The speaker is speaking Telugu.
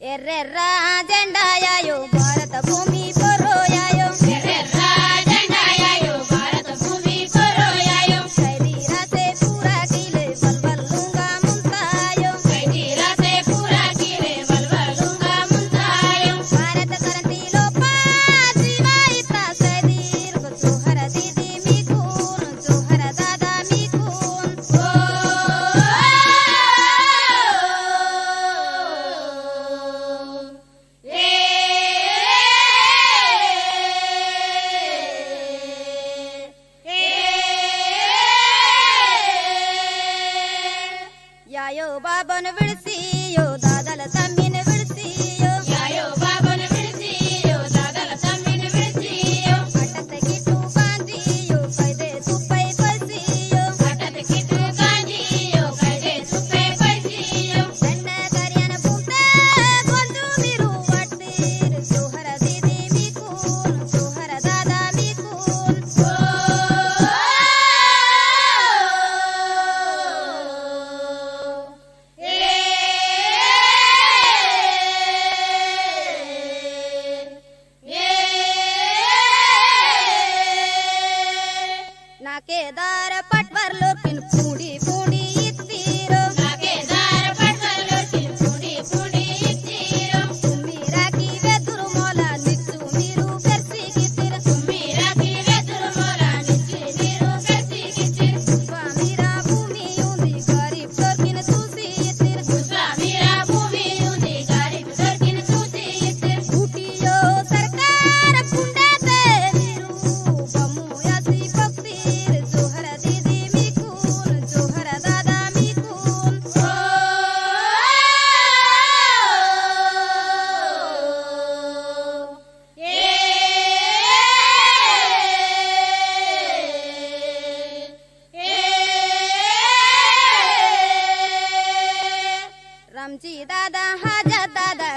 ఎర్రెర్ర జెండాయాయో భారత భూమి పొరోయాయో ఎర్రెర్ర జెండాయాయో భారత భూమి పొరోయాయో ఖైదీరా సే పూరా కిలే వల్వల్లుంగా ముంతాయో ఖైదీరా సే పూరా కిలే వల్వల్లుంగా ముంతాయో భారత కరంతిలో జీవాయిత ఖైదీర్ కో జోహర దీది మీకూన్ జోహర దాదా మీకూన్ యాయో బాబను విడిసియో దాదల తమ్మిని విడిసియో యాయో బాబను విడిసియో దాదల తమ్మిని విడిసియో అటత గిట్టు కాంజియో కైదే తుప్పై పసియో అటత కిటు గాంజియో కైదే సుప్పే పసియో దండ కర్యన పుంతే గొంతు మీరు వట్టిర్ జోహర దీది మీకూన్ జోహర దాదా మీకూన్ నాకేదార పట్వర్లో కిన్ పూడి పూడి ఇత్తిరో నాకేదార పట్వర్లో పూడి పూడి ఇచ్చిరో మీరాకి వెదురు మొల నిచ్చు మీరు పెర్సిగిత్తిర మీరాకి వెదురు మొల నిచ్చి మీరు పెర్సిగిచ్చిరు స్వామిరా భూమి ఉంది గరీబ్ దొరికిన చూసి ఇత్తిర స్వామిరా భూమి ఉంది గరీబ్ దొరికిన చూసి ఇచ్చిరు ఊటియో సర్కార కుండతే మీరు బమ్ము యాసి పక్తిర్ జోహర దీది మీకూన్ జోహర దాదా మీకూన్ रामजी दादा हाजा दादा